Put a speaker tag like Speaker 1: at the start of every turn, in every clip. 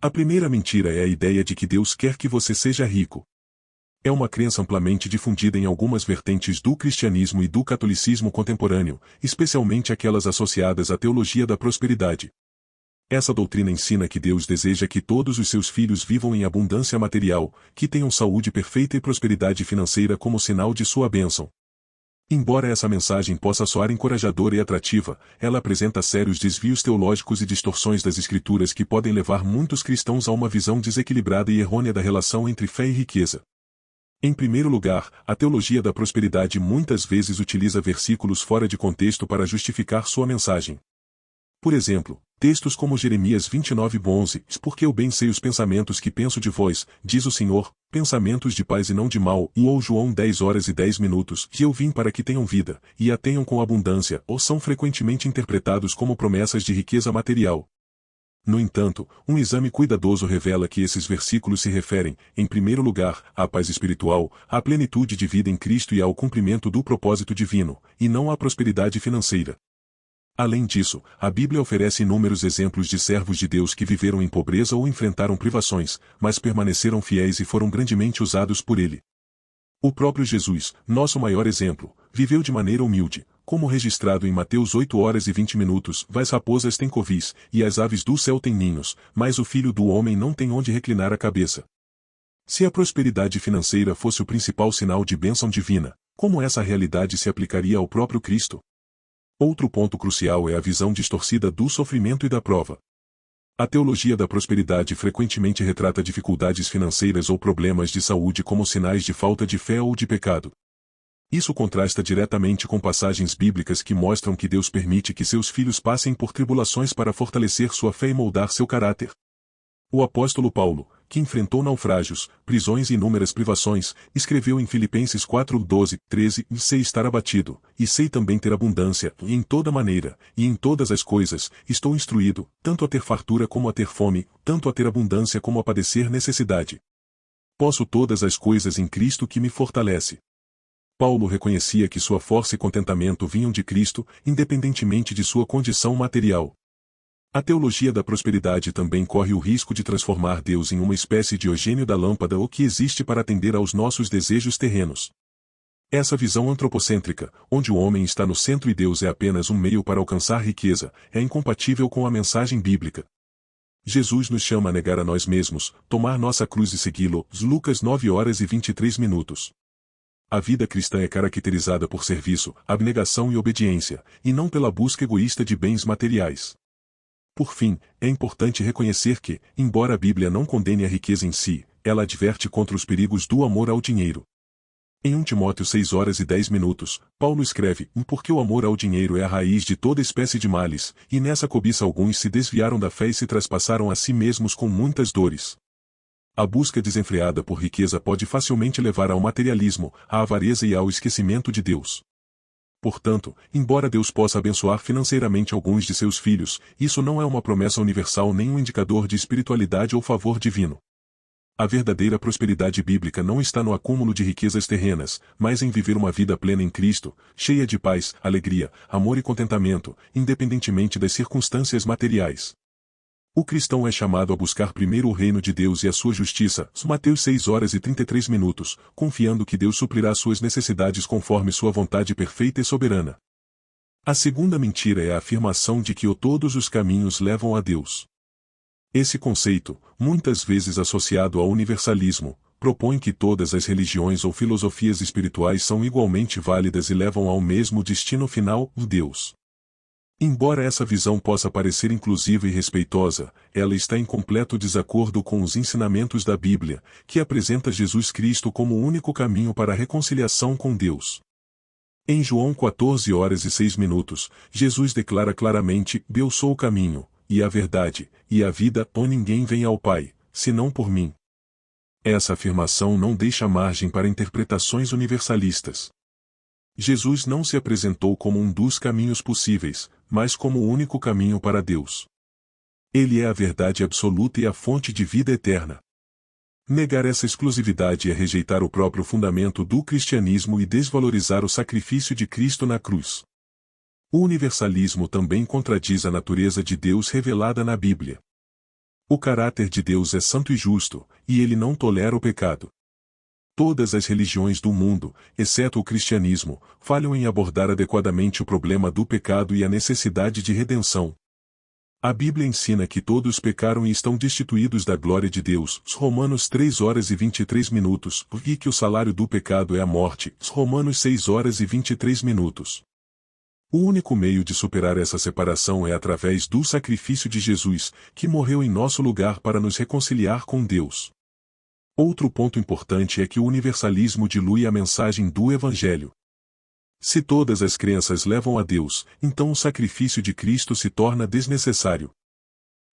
Speaker 1: A primeira mentira é a ideia de que Deus quer que você seja rico. É uma crença amplamente difundida em algumas vertentes do cristianismo e do catolicismo contemporâneo, especialmente aquelas associadas à teologia da prosperidade. Essa doutrina ensina que Deus deseja que todos os seus filhos vivam em abundância material, que tenham saúde perfeita e prosperidade financeira como sinal de sua bênção. Embora essa mensagem possa soar encorajadora e atrativa, ela apresenta sérios desvios teológicos e distorções das Escrituras que podem levar muitos cristãos a uma visão desequilibrada e errônea da relação entre fé e riqueza. Em primeiro lugar, a teologia da prosperidade muitas vezes utiliza versículos fora de contexto para justificar sua mensagem. Por exemplo, textos como Jeremias 29:11, porque eu bem sei os pensamentos que penso de vós, diz o Senhor, pensamentos de paz e não de mal, ou João 10:10, que eu vim para que tenham vida, e a tenham com abundância, ou são frequentemente interpretados como promessas de riqueza material. No entanto, um exame cuidadoso revela que esses versículos se referem, em primeiro lugar, à paz espiritual, à plenitude de vida em Cristo e ao cumprimento do propósito divino, e não à prosperidade financeira. Além disso, a Bíblia oferece inúmeros exemplos de servos de Deus que viveram em pobreza ou enfrentaram privações, mas permaneceram fiéis e foram grandemente usados por Ele. O próprio Jesus, nosso maior exemplo, viveu de maneira humilde, como registrado em Mateus 8:20, as raposas têm covis, e as aves do céu têm ninhos, mas o Filho do Homem não tem onde reclinar a cabeça. Se a prosperidade financeira fosse o principal sinal de bênção divina, como essa realidade se aplicaria ao próprio Cristo? Outro ponto crucial é a visão distorcida do sofrimento e da prova. A teologia da prosperidade frequentemente retrata dificuldades financeiras ou problemas de saúde como sinais de falta de fé ou de pecado. Isso contrasta diretamente com passagens bíblicas que mostram que Deus permite que seus filhos passem por tribulações para fortalecer sua fé e moldar seu caráter. O apóstolo Paulo, que enfrentou naufrágios, prisões e inúmeras privações, escreveu em Filipenses 4:12-13, sei estar abatido, e sei também ter abundância, e em toda maneira, e em todas as coisas, estou instruído, tanto a ter fartura como a ter fome, tanto a ter abundância como a padecer necessidade. Posso todas as coisas em Cristo que me fortalece. Paulo reconhecia que sua força e contentamento vinham de Cristo, independentemente de sua condição material. A teologia da prosperidade também corre o risco de transformar Deus em uma espécie de gênio da lâmpada ou que existe para atender aos nossos desejos terrenos. Essa visão antropocêntrica, onde o homem está no centro e Deus é apenas um meio para alcançar riqueza, é incompatível com a mensagem bíblica. Jesus nos chama a negar a nós mesmos, tomar nossa cruz e segui-lo, Lucas 9:23. A vida cristã é caracterizada por serviço, abnegação e obediência, e não pela busca egoísta de bens materiais. Por fim, é importante reconhecer que, embora a Bíblia não condene a riqueza em si, ela adverte contra os perigos do amor ao dinheiro. Em 1 Timóteo 6:10, Paulo escreve, porque o amor ao dinheiro é a raiz de toda espécie de males, e nessa cobiça alguns se desviaram da fé e se traspassaram a si mesmos com muitas dores. A busca desenfreada por riqueza pode facilmente levar ao materialismo, à avareza e ao esquecimento de Deus. Portanto, embora Deus possa abençoar financeiramente alguns de seus filhos, isso não é uma promessa universal nem um indicador de espiritualidade ou favor divino. A verdadeira prosperidade bíblica não está no acúmulo de riquezas terrenas, mas em viver uma vida plena em Cristo, cheia de paz, alegria, amor e contentamento, independentemente das circunstâncias materiais. O cristão é chamado a buscar primeiro o reino de Deus e a sua justiça, Mateus 6:33, confiando que Deus suprirá suas necessidades conforme sua vontade perfeita e soberana. A segunda mentira é a afirmação de que todos os caminhos levam a Deus. Esse conceito, muitas vezes associado ao universalismo, propõe que todas as religiões ou filosofias espirituais são igualmente válidas e levam ao mesmo destino final, Deus. Embora essa visão possa parecer inclusiva e respeitosa, ela está em completo desacordo com os ensinamentos da Bíblia, que apresenta Jesus Cristo como o único caminho para a reconciliação com Deus. Em João 14:06, Jesus declara claramente, eu sou o caminho, e a verdade, e a vida, ninguém vem ao Pai, senão por mim. Essa afirmação não deixa margem para interpretações universalistas. Jesus não se apresentou como um dos caminhos possíveis, mas como o único caminho para Deus. Ele é a verdade absoluta e a fonte de vida eterna. Negar essa exclusividade é rejeitar o próprio fundamento do cristianismo e desvalorizar o sacrifício de Cristo na cruz. O universalismo também contradiz a natureza de Deus revelada na Bíblia. O caráter de Deus é santo e justo, e ele não tolera o pecado. Todas as religiões do mundo, exceto o cristianismo, falham em abordar adequadamente o problema do pecado e a necessidade de redenção. A Bíblia ensina que todos pecaram e estão destituídos da glória de Deus, Romanos 3 horas e 23 minutos, e que o salário do pecado é a morte, Romanos 6 horas e 23 minutos. O único meio de superar essa separação é através do sacrifício de Jesus, que morreu em nosso lugar para nos reconciliar com Deus. Outro ponto importante é que o universalismo dilui a mensagem do Evangelho. Se todas as crenças levam a Deus, então o sacrifício de Cristo se torna desnecessário.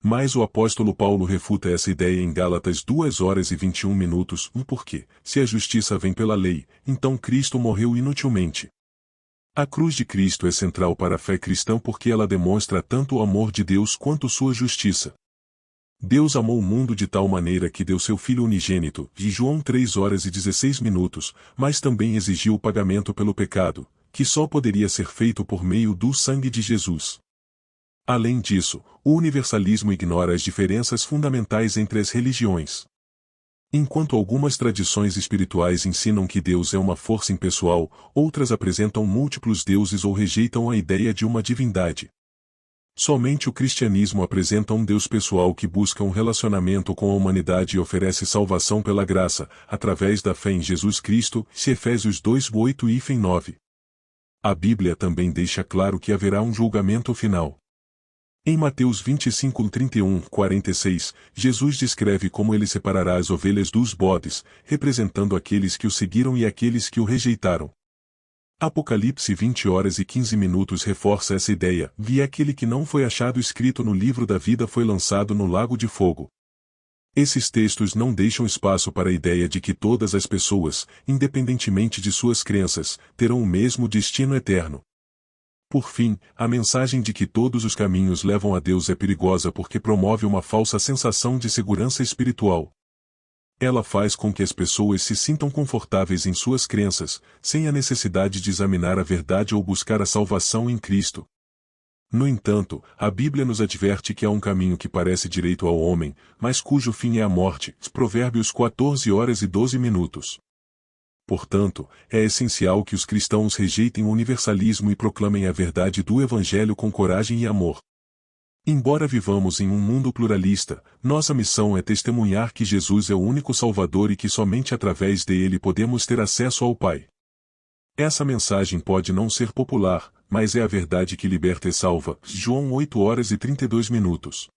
Speaker 1: Mas o apóstolo Paulo refuta essa ideia em Gálatas 2 horas e 21 minutos, porque, se a justiça vem pela lei, então Cristo morreu inutilmente. A cruz de Cristo é central para a fé cristã porque ela demonstra tanto o amor de Deus quanto sua justiça. Deus amou o mundo de tal maneira que deu seu Filho unigênito, de João 3 horas e 16 minutos, mas também exigiu o pagamento pelo pecado, que só poderia ser feito por meio do sangue de Jesus. Além disso, o universalismo ignora as diferenças fundamentais entre as religiões. Enquanto algumas tradições espirituais ensinam que Deus é uma força impessoal, outras apresentam múltiplos deuses ou rejeitam a ideia de uma divindade. Somente o cristianismo apresenta um Deus pessoal que busca um relacionamento com a humanidade e oferece salvação pela graça, através da fé em Jesus Cristo, Efésios 2, 8 e 9. A Bíblia também deixa claro que haverá um julgamento final. Em Mateus 25, 31, 46, Jesus descreve como ele separará as ovelhas dos bodes, representando aqueles que o seguiram e aqueles que o rejeitaram. Apocalipse 20 horas e 15 minutos reforça essa ideia, e aquele que não foi achado escrito no livro da vida foi lançado no lago de fogo. Esses textos não deixam espaço para a ideia de que todas as pessoas, independentemente de suas crenças, terão o mesmo destino eterno. Por fim, a mensagem de que todos os caminhos levam a Deus é perigosa porque promove uma falsa sensação de segurança espiritual. Ela faz com que as pessoas se sintam confortáveis em suas crenças, sem a necessidade de examinar a verdade ou buscar a salvação em Cristo. No entanto, a Bíblia nos adverte que há um caminho que parece direito ao homem, mas cujo fim é a morte. Provérbios 14 horas e 12 minutos. Portanto, é essencial que os cristãos rejeitem o universalismo e proclamem a verdade do Evangelho com coragem e amor. Embora vivamos em um mundo pluralista, nossa missão é testemunhar que Jesus é o único Salvador e que somente através dele podemos ter acesso ao Pai. Essa mensagem pode não ser popular, mas é a verdade que liberta e salva. João 8 horas e 32 minutos.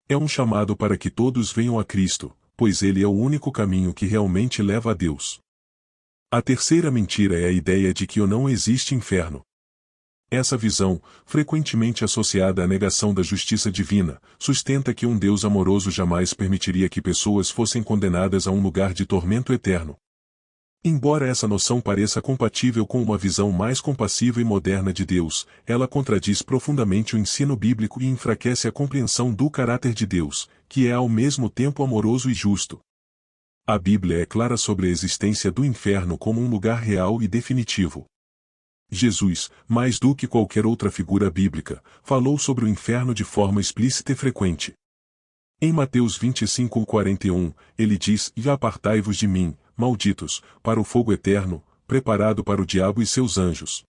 Speaker 1: É um chamado para que todos venham a Cristo, pois ele é o único caminho que realmente leva a Deus. A terceira mentira é a ideia de que não existe inferno. Essa visão, frequentemente associada à negação da justiça divina, sustenta que um Deus amoroso jamais permitiria que pessoas fossem condenadas a um lugar de tormento eterno. Embora essa noção pareça compatível com uma visão mais compassiva e moderna de Deus, ela contradiz profundamente o ensino bíblico e enfraquece a compreensão do caráter de Deus, que é ao mesmo tempo amoroso e justo. A Bíblia é clara sobre a existência do inferno como um lugar real e definitivo. Jesus, mais do que qualquer outra figura bíblica, falou sobre o inferno de forma explícita e frequente. Em Mateus 25, 41, ele diz: "E apartai-vos de mim, malditos, para o fogo eterno, preparado para o diabo e seus anjos."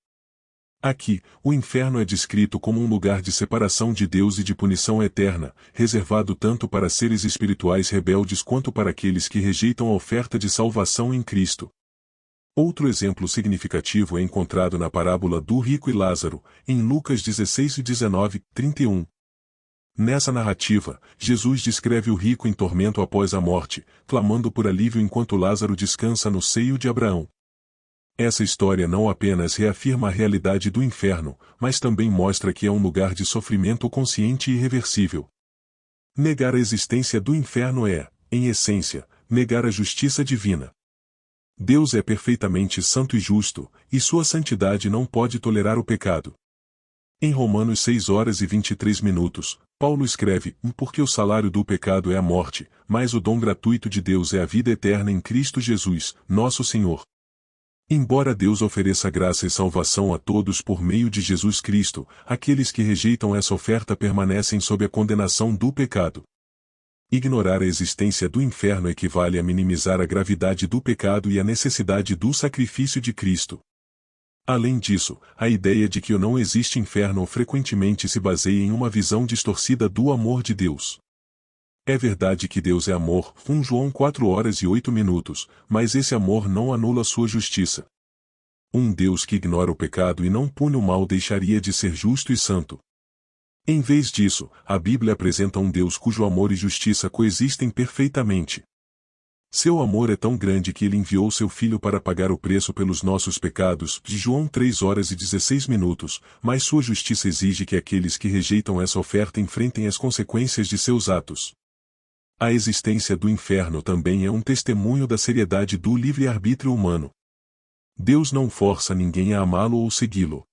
Speaker 1: Aqui, o inferno é descrito como um lugar de separação de Deus e de punição eterna, reservado tanto para seres espirituais rebeldes quanto para aqueles que rejeitam a oferta de salvação em Cristo. Outro exemplo significativo é encontrado na parábola do rico e Lázaro, em Lucas 16 e 19, 31. Nessa narrativa, Jesus descreve o rico em tormento após a morte, clamando por alívio enquanto Lázaro descansa no seio de Abraão. Essa história não apenas reafirma a realidade do inferno, mas também mostra que é um lugar de sofrimento consciente e irreversível. Negar a existência do inferno é, em essência, negar a justiça divina. Deus é perfeitamente santo e justo, e sua santidade não pode tolerar o pecado. Em Romanos 6 horas e 23 minutos, Paulo escreve: "Porque o salário do pecado é a morte, mas o dom gratuito de Deus é a vida eterna em Cristo Jesus, nosso Senhor." Embora Deus ofereça graça e salvação a todos por meio de Jesus Cristo, aqueles que rejeitam essa oferta permanecem sob a condenação do pecado. Ignorar a existência do inferno equivale a minimizar a gravidade do pecado e a necessidade do sacrifício de Cristo. Além disso, a ideia de que não existe inferno frequentemente se baseia em uma visão distorcida do amor de Deus. É verdade que Deus é amor, 1 João 4:08, mas esse amor não anula sua justiça. Um Deus que ignora o pecado e não pune o mal deixaria de ser justo e santo. Em vez disso, a Bíblia apresenta um Deus cujo amor e justiça coexistem perfeitamente. Seu amor é tão grande que ele enviou seu Filho para pagar o preço pelos nossos pecados, de João 3:16, mas sua justiça exige que aqueles que rejeitam essa oferta enfrentem as consequências de seus atos. A existência do inferno também é um testemunho da seriedade do livre-arbítrio humano. Deus não força ninguém a amá-lo ou segui-lo.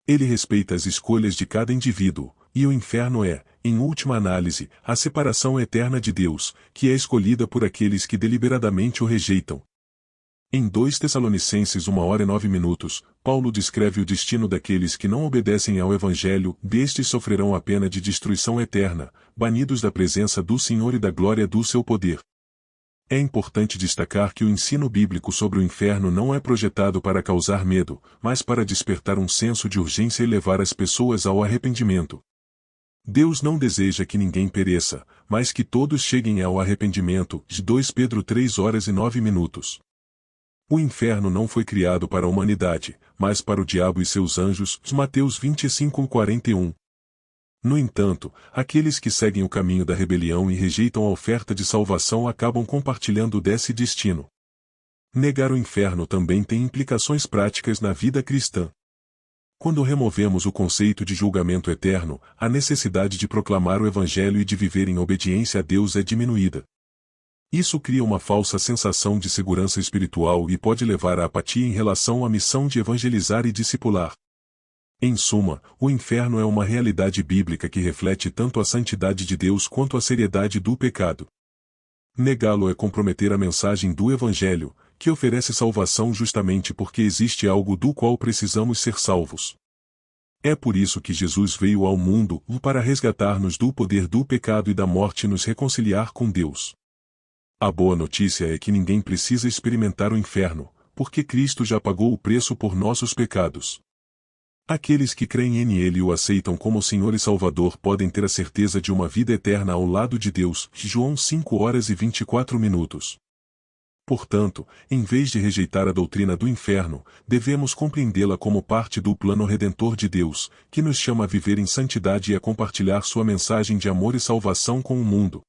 Speaker 1: Ele respeita as escolhas de cada indivíduo, e o inferno é, em última análise, a separação eterna de Deus, que é escolhida por aqueles que deliberadamente o rejeitam. Em 2 Tessalonicenses 1:09, Paulo descreve o destino daqueles que não obedecem ao Evangelho, destes sofrerão a pena de destruição eterna, banidos da presença do Senhor e da glória do seu poder. É importante destacar que o ensino bíblico sobre o inferno não é projetado para causar medo, mas para despertar um senso de urgência e levar as pessoas ao arrependimento. Deus não deseja que ninguém pereça, mas que todos cheguem ao arrependimento, de 2 Pedro 3:09. O inferno não foi criado para a humanidade, mas para o diabo e seus anjos, Mateus 25:41. No entanto, aqueles que seguem o caminho da rebelião e rejeitam a oferta de salvação acabam compartilhando desse destino. Negar o inferno também tem implicações práticas na vida cristã. Quando removemos o conceito de julgamento eterno, a necessidade de proclamar o Evangelho e de viver em obediência a Deus é diminuída. Isso cria uma falsa sensação de segurança espiritual e pode levar à apatia em relação à missão de evangelizar e discipular. Em suma, o inferno é uma realidade bíblica que reflete tanto a santidade de Deus quanto a seriedade do pecado. Negá-lo é comprometer a mensagem do Evangelho, que oferece salvação justamente porque existe algo do qual precisamos ser salvos. É por isso que Jesus veio ao mundo, para resgatar-nos do poder do pecado e da morte e nos reconciliar com Deus. A boa notícia é que ninguém precisa experimentar o inferno, porque Cristo já pagou o preço por nossos pecados. Aqueles que creem nele e o aceitam como Senhor e Salvador podem ter a certeza de uma vida eterna ao lado de Deus, João 5:24. Portanto, em vez de rejeitar a doutrina do inferno, devemos compreendê-la como parte do plano redentor de Deus, que nos chama a viver em santidade e a compartilhar sua mensagem de amor e salvação com o mundo.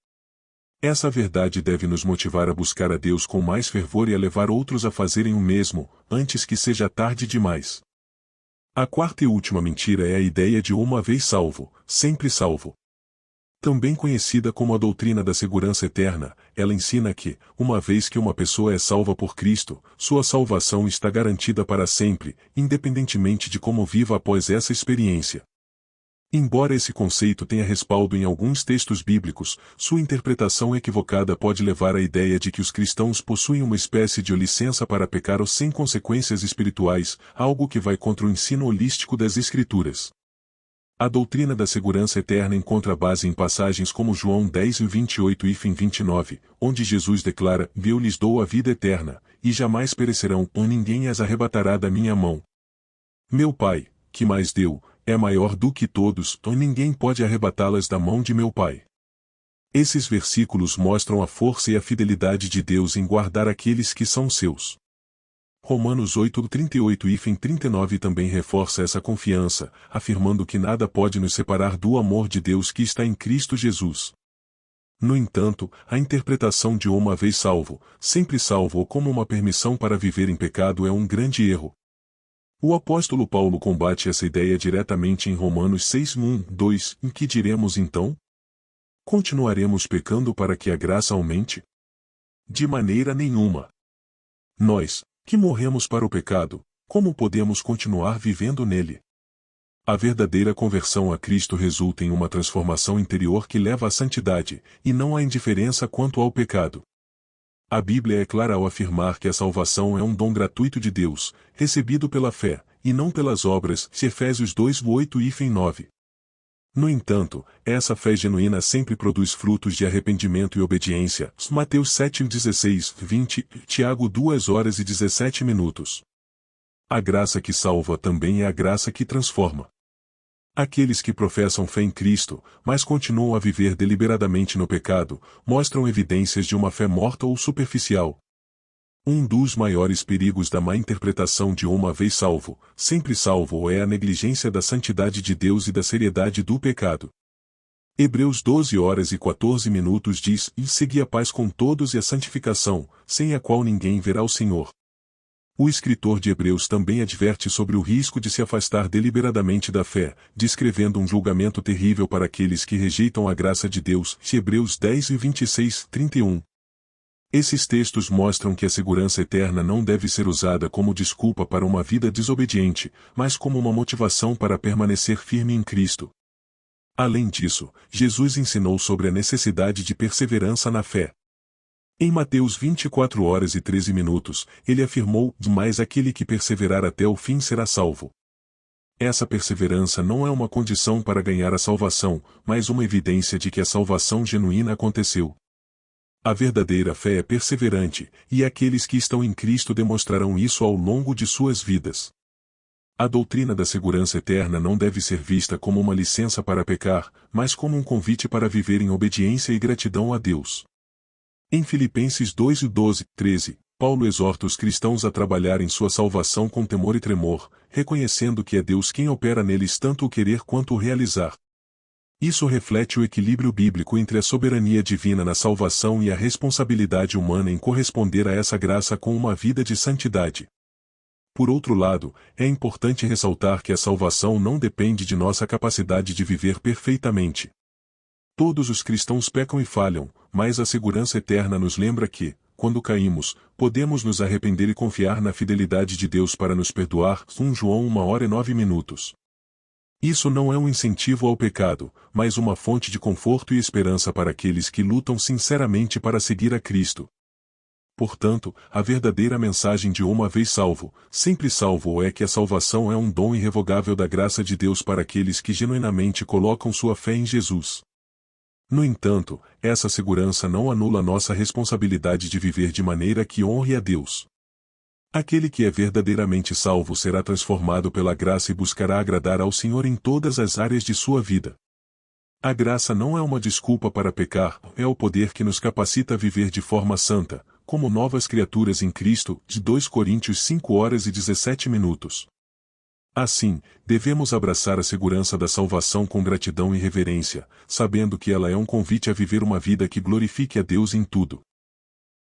Speaker 1: Essa verdade deve nos motivar a buscar a Deus com mais fervor e a levar outros a fazerem o mesmo, antes que seja tarde demais. A quarta e última mentira é a ideia de uma vez salvo, sempre salvo. Também conhecida como a doutrina da segurança eterna, ela ensina que, uma vez que uma pessoa é salva por Cristo, sua salvação está garantida para sempre, independentemente de como viva após essa experiência. Embora esse conceito tenha respaldo em alguns textos bíblicos, sua interpretação equivocada pode levar à ideia de que os cristãos possuem uma espécie de licença para pecar ou sem consequências espirituais, algo que vai contra o ensino holístico das Escrituras. A doutrina da segurança eterna encontra base em passagens como João 10:28-29, onde Jesus declara: Eu lhes dou a vida eterna, e jamais perecerão, ou ninguém as arrebatará da minha mão. Meu Pai, que mais deu, é maior do que todos, ou ninguém pode arrebatá-las da mão de meu Pai. Esses versículos mostram a força e a fidelidade de Deus em guardar aqueles que são seus. Romanos 8:38-39 também reforça essa confiança, afirmando que nada pode nos separar do amor de Deus que está em Cristo Jesus. No entanto, a interpretação de uma vez salvo, sempre salvo ou como uma permissão para viver em pecado é um grande erro. O apóstolo Paulo combate essa ideia diretamente em Romanos 6:1-2, em que diremos então? Continuaremos pecando para que a graça aumente? De maneira nenhuma. Nós, que morremos para o pecado, como podemos continuar vivendo nele? A verdadeira conversão a Cristo resulta em uma transformação interior que leva à santidade, e não à indiferença quanto ao pecado. A Bíblia é clara ao afirmar que a salvação é um dom gratuito de Deus, recebido pela fé, e não pelas obras, Efésios 2:8-9. No entanto, essa fé genuína sempre produz frutos de arrependimento e obediência. Mateus 7:16, 20, Tiago 2 horas e 17 minutos. A graça que salva também é a graça que transforma. Aqueles que professam fé em Cristo, mas continuam a viver deliberadamente no pecado, mostram evidências de uma fé morta ou superficial. Um dos maiores perigos da má interpretação de uma vez salvo, sempre salvo é a negligência da santidade de Deus e da seriedade do pecado. Hebreus 12 horas e 14 minutos diz: E segui a paz com todos e a santificação, sem a qual ninguém verá o Senhor. O escritor de Hebreus também adverte sobre o risco de se afastar deliberadamente da fé, descrevendo um julgamento terrível para aqueles que rejeitam a graça de Deus. Hebreus 10:26, 31. Esses textos mostram que a segurança eterna não deve ser usada como desculpa para uma vida desobediente, mas como uma motivação para permanecer firme em Cristo. Além disso, Jesus ensinou sobre a necessidade de perseverança na fé. Em Mateus 24 horas e 13 minutos, ele afirmou: Mas aquele que perseverar até o fim será salvo. Essa perseverança não é uma condição para ganhar a salvação, mas uma evidência de que a salvação genuína aconteceu. A verdadeira fé é perseverante, e aqueles que estão em Cristo demonstrarão isso ao longo de suas vidas. A doutrina da segurança eterna não deve ser vista como uma licença para pecar, mas como um convite para viver em obediência e gratidão a Deus. Em Filipenses 2:12, 13, Paulo exorta os cristãos a trabalhar em sua salvação com temor e tremor, reconhecendo que é Deus quem opera neles tanto o querer quanto o realizar. Isso reflete o equilíbrio bíblico entre a soberania divina na salvação e a responsabilidade humana em corresponder a essa graça com uma vida de santidade. Por outro lado, é importante ressaltar que a salvação não depende de nossa capacidade de viver perfeitamente. Todos os cristãos pecam e falham, mas a segurança eterna nos lembra que, quando caímos, podemos nos arrepender e confiar na fidelidade de Deus para nos perdoar. 1 João 1 hora e 9 minutos. Isso não é um incentivo ao pecado, mas uma fonte de conforto e esperança para aqueles que lutam sinceramente para seguir a Cristo. Portanto, a verdadeira mensagem de uma vez salvo, sempre salvo é que a salvação é um dom irrevogável da graça de Deus para aqueles que genuinamente colocam sua fé em Jesus. No entanto, essa segurança não anula nossa responsabilidade de viver de maneira que honre a Deus. Aquele que é verdadeiramente salvo será transformado pela graça e buscará agradar ao Senhor em todas as áreas de sua vida. A graça não é uma desculpa para pecar, é o poder que nos capacita a viver de forma santa, como novas criaturas em Cristo, de 2 Coríntios 5 horas e 17 minutos. Assim, devemos abraçar a segurança da salvação com gratidão e reverência, sabendo que ela é um convite a viver uma vida que glorifique a Deus em tudo.